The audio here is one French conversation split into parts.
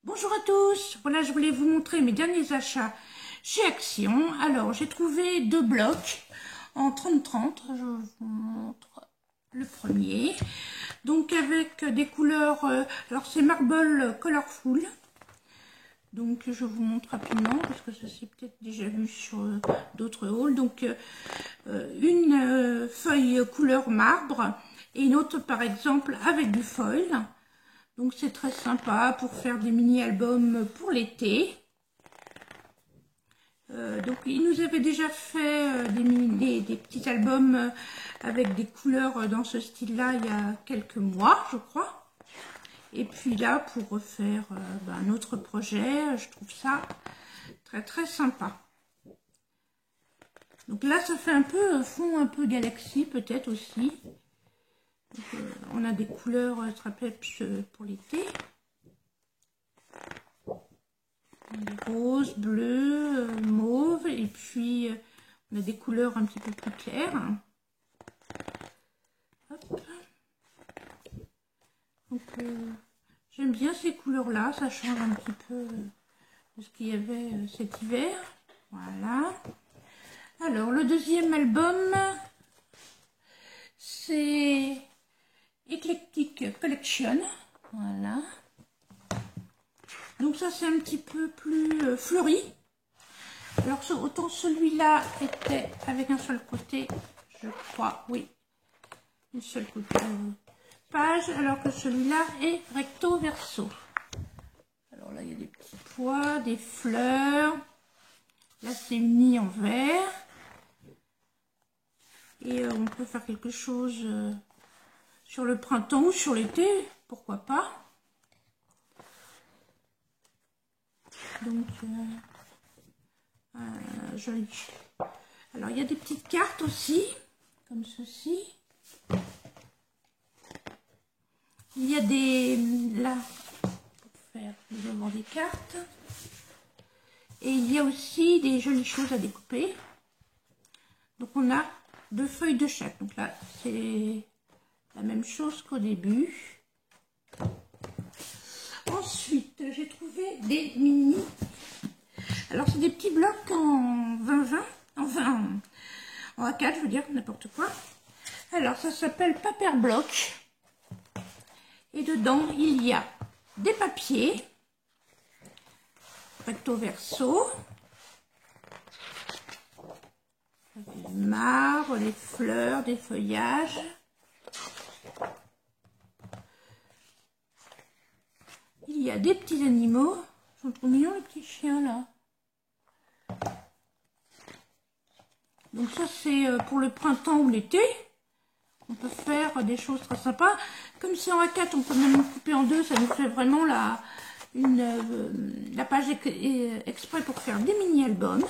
Bonjour à tous, voilà je voulais vous montrer mes derniers achats chez Action. Alors j'ai trouvé deux blocs en 30-30, je vous montre le premier. Donc avec des couleurs, alors c'est Marble Colorful. Donc je vous montre rapidement parce que ça s'est peut-être déjà vu sur d'autres hauls. Donc une feuille couleur marbre et une autre par exemple avec du foil. Donc c'est très sympa pour faire des mini-albums pour l'été. Donc il nous avait déjà fait des petits albums avec des couleurs dans ce style-là il y a quelques mois, je crois. Et puis là, pour refaire un autre projet, je trouve ça très très sympa. Donc là, ça fait un peu fond, un peu galaxie peut-être aussi. Donc, on a des couleurs très peps pour l'été. Rose, bleu, mauve, et puis on a des couleurs un petit peu plus claires. Hop. Donc j'aime bien ces couleurs-là, ça change un petit peu de ce qu'il y avait cet hiver. Voilà. Alors le deuxième album, c'est Eclectic Collection. Voilà. Donc ça c'est un petit peu plus fleuri. Alors autant celui-là était avec un seul côté, je crois, oui, une seule page, alors que celui-là est recto verso. Alors là il y a des petits pois, des fleurs, là c'est uni en vert. Et on peut faire quelque chose sur le printemps ou sur l'été, pourquoi pas. Donc joli. Alors il y a des petites cartes aussi, comme ceci. Il y a des, là, pour faire évidemment des cartes. Et il y a aussi des jolies choses à découper. Donc on a deux feuilles de chaque. Donc là, c'est la même chose qu'au début. Ensuite, j'ai trouvé des mini. Alors c'est des petits blocs en 20-20, en A4, je veux dire, n'importe quoi. Alors ça s'appelle Paper Block. Et dedans, il y a des papiers, recto verso, du marbre, des fleurs, des feuillages. Il y a des petits animaux. Ils sont trop mignons les petits chiens là. Donc ça c'est pour le printemps ou l'été. On peut faire des choses très sympas. Comme c'est en A4, on peut même couper en deux. Ça nous fait vraiment la page exprès pour faire des mini-albums.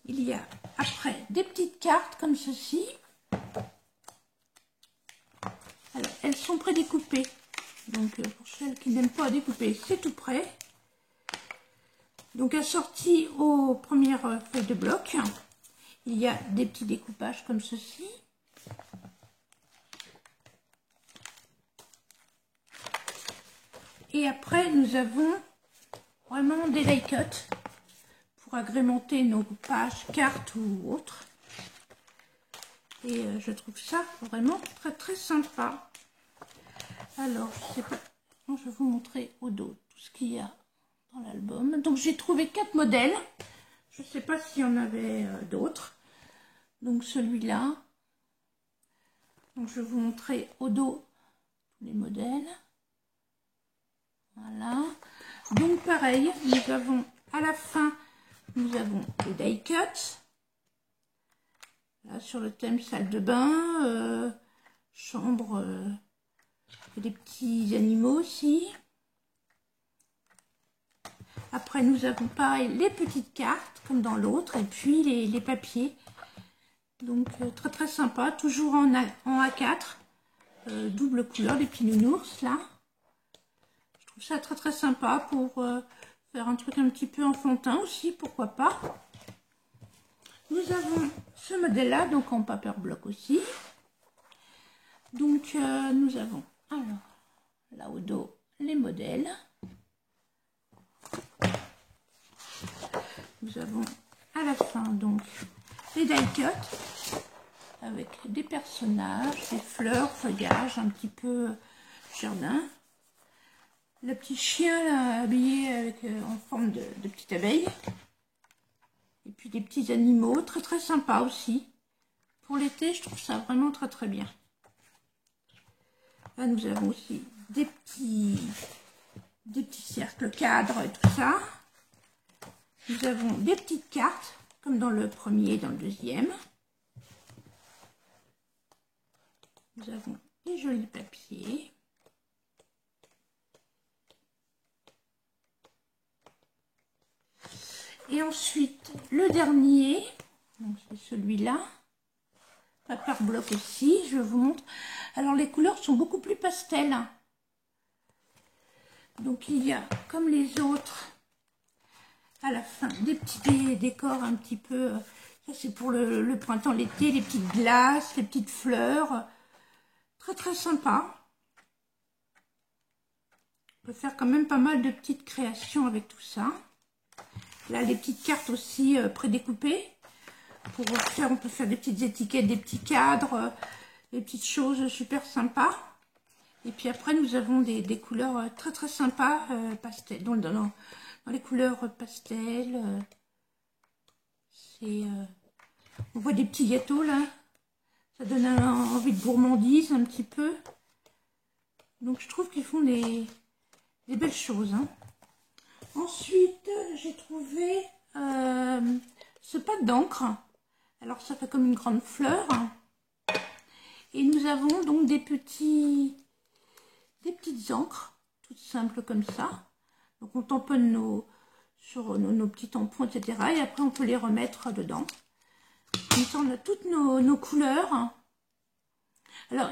Il y a après des petites cartes comme ceci. Alors, elles sont prédécoupées. Donc, pour celles qui n'aiment pas découper, c'est tout prêt. Donc, assorti aux premières feuilles de bloc, il y a des petits découpages comme ceci. Et après, nous avons vraiment des die cuts pour agrémenter nos pages, cartes ou autres. Et je trouve ça vraiment très très sympa. Alors, je sais pas, je vais vous montrer au dos tout ce qu'il y a dans l'album. Donc, j'ai trouvé 4 modèles. Je ne sais pas s'il y en avait d'autres. Donc, celui-là. Donc, je vais vous montrer au dos tous les modèles. Voilà. Donc, pareil, nous avons à la fin, nous avons les die cuts. Là, sur le thème salle de bain, chambre, des petits animaux aussi. Après, nous avons pareil les petites cartes, comme dans l'autre, et puis les papiers. Donc, très très sympa, toujours en A4, double couleur, les petits nounours, là. Je trouve ça très très sympa pour faire un truc un petit peu enfantin aussi, pourquoi pas. Nous avons ce modèle-là, donc en paper block aussi. Donc nous avons alors là au dos les modèles. Nous avons à la fin donc les die cuts avec des personnages, des fleurs, feuillages, un petit peu jardin. Le petit chien là, habillé avec, en forme de petite abeille. Et puis des petits animaux, très très sympas aussi. Pour l'été, je trouve ça vraiment très très bien. Là, nous avons aussi des petits cercles cadres et tout ça. Nous avons des petites cartes, comme dans le premier et dans le deuxième. Nous avons des jolis papiers. Et ensuite, le dernier, donc c'est celui-là, par bloc aussi, je vous montre. Alors les couleurs sont beaucoup plus pastel. Donc il y a, comme les autres, à la fin, des petits décors un petit peu, ça c'est pour le printemps, l'été, les petites glaces, les petites fleurs, très très sympa. On peut faire quand même pas mal de petites créations avec tout ça. Là, les petites cartes aussi prédécoupées. Pour faire, on peut faire des petites étiquettes, des petits cadres, des petites choses super sympas. Et puis après, nous avons des couleurs très très sympas, pastel, dans les couleurs pastel. On voit des petits gâteaux là. Ça donne envie de gourmandise un petit peu. Donc je trouve qu'ils font des belles choses. Hein. Ensuite, j'ai trouvé ce pack d'encre. Alors, ça fait comme une grande fleur. Et nous avons donc des petites encres, toutes simples comme ça. Donc, on tamponne sur nos petits tampons, etc. Et après, on peut les remettre dedans. Comme ça, on a toutes nos couleurs. Alors,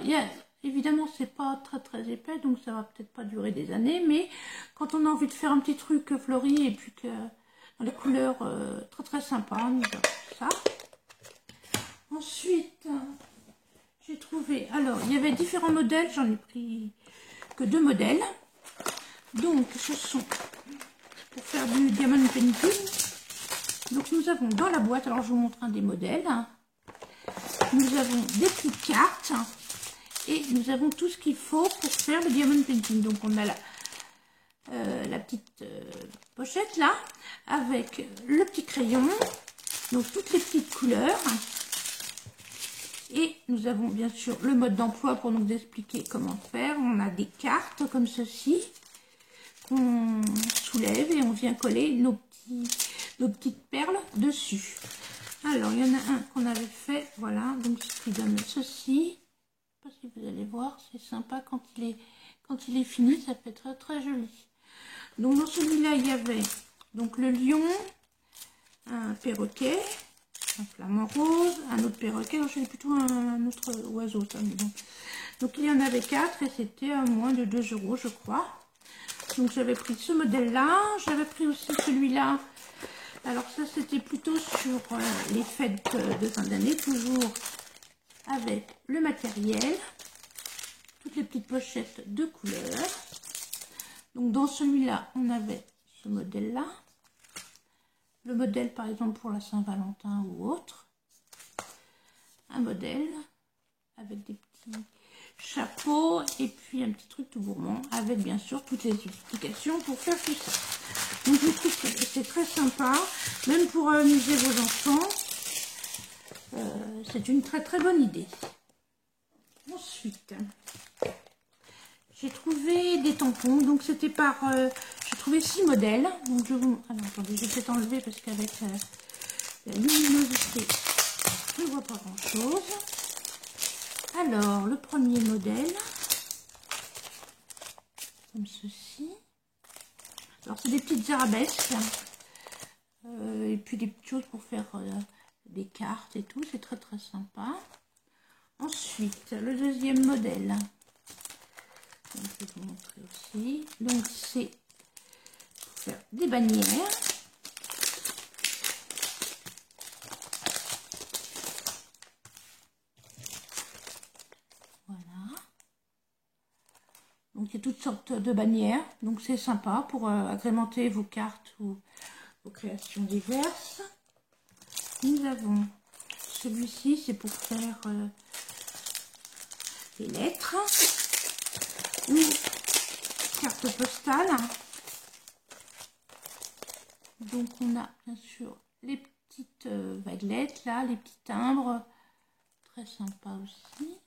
évidemment, c'est pas très très épais, donc ça va peut-être pas durer des années. Mais quand on a envie de faire un petit truc fleuri et puis que dans les couleurs très très sympas, nous avons ça. Ensuite, j'ai trouvé, alors il y avait différents modèles, j'en ai pris que 2 modèles. Donc ce sont pour faire du diamond painting. Donc nous avons dans la boîte, alors je vous montre un des modèles. Nous avons des petites cartes et nous avons tout ce qu'il faut pour faire le diamond painting. Donc on a la petite pochette là avec le petit crayon, donc toutes les petites couleurs. Et nous avons bien sûr le mode d'emploi pour nous expliquer comment faire. On a des cartes comme ceci qu'on soulève et on vient coller nos petites perles dessus. Alors, il y en a un qu'on avait fait, voilà, donc ce qui donne ceci. Je ne sais pas si vous allez voir, c'est sympa quand il est fini, ça fait très très joli. Donc dans celui-là, il y avait donc le lion, un perroquet, un flamant rose, un autre perroquet, je plutôt un autre oiseau, ça, mais bon. Donc il y en avait 4 et c'était à moins de 2 €, je crois. Donc j'avais pris ce modèle-là, j'avais pris aussi celui-là. Alors ça, c'était plutôt sur les fêtes de fin d'année, toujours avec le matériel, toutes les petites pochettes de couleurs. Donc dans celui-là, on avait ce modèle-là. Le modèle, par exemple, pour la Saint-Valentin ou autre. Un modèle avec des petits chapeaux et puis un petit truc tout gourmand avec bien sûr toutes les explications pour faire tout ça. Donc je trouve que c'est très sympa, même pour amuser vos enfants. C'est une très très bonne idée. Ensuite, j'ai trouvé des tampons. Donc c'était par... j'ai trouvé 6 modèles. Donc je vous... Alors attendez, je vais peut-être enlever parce qu'avec la luminosité, je ne vois pas grand chose. Alors, le premier modèle, comme ceci. Alors, c'est des petites arabesques. Et puis des petites choses pour faire des cartes et tout. C'est très très sympa. Ensuite, le deuxième modèle. Donc, je vais vous montrer aussi. Donc, c'est pour faire des bannières. Voilà. Donc il y a toutes sortes de bannières, donc c'est sympa pour agrémenter vos cartes ou vos créations diverses. Nous avons celui-ci, c'est pour faire les lettres ou cartes postales. Donc on a bien sûr les petites vaguelettes là, les petits timbres, très sympa aussi.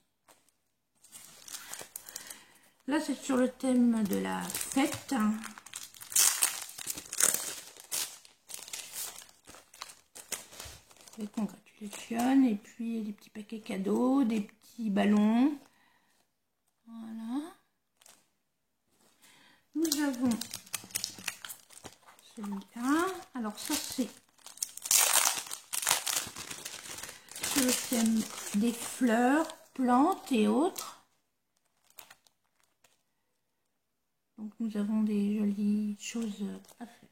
Là c'est sur le thème de la fête. Les congratulations et puis des petits paquets cadeaux, des petits ballons. Voilà. Nous avons celui-là. Alors ça c'est sur le thème des fleurs, plantes et autres. Donc nous avons des jolies choses à faire.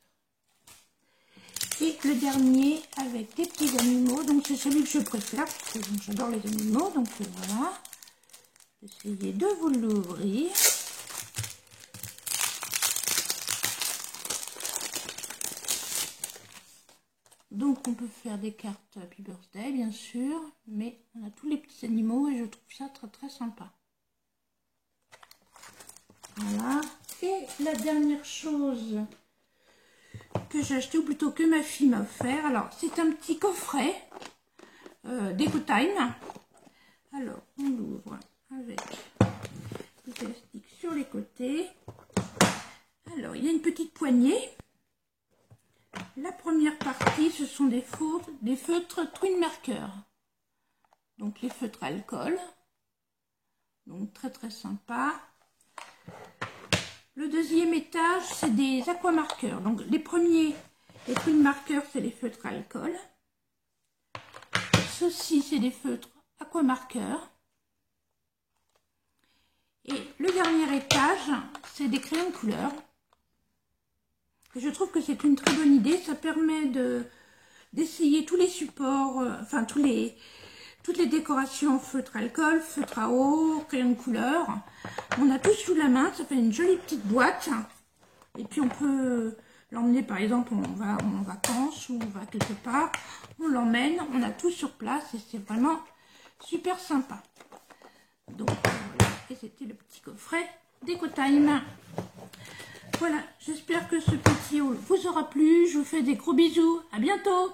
Et le dernier avec des petits animaux, donc c'est celui que je préfère, parce que j'adore les animaux, donc voilà. Je vais essayer de vous l'ouvrir. Donc on peut faire des cartes Happy Birthday bien sûr, mais on a tous les petits animaux et je trouve ça très très sympa. Voilà. Et la dernière chose que j'ai acheté, ou plutôt que ma fille m'a offert, alors c'est un petit coffret Deco Time. Alors on l'ouvre avec des élastiques sur les côtés. Alors il y a une petite poignée. La première partie, ce sont des feutres Twin Marker. Donc les feutres alcool. Donc très très sympa. Le deuxième étage, c'est des aquamarqueurs. Donc les premiers, les Twin Markers, c'est les feutres alcool. Ceux-ci, c'est des feutres aquamarqueurs. Et le dernier étage, c'est des crayons de couleur. Et je trouve que c'est une très bonne idée. Ça permet d'essayer tous les supports, enfin toutes les décorations feutre alcool, feutre à eau, crayon de couleur. On a tout sous la main, ça fait une jolie petite boîte. Et puis on peut l'emmener, par exemple, on va en vacances ou on va quelque part, on l'emmène, on a tout sur place et c'est vraiment super sympa. Donc voilà, et c'était le petit coffret Deco Time. Voilà, j'espère que ce petit haul vous aura plu. Je vous fais des gros bisous, à bientôt.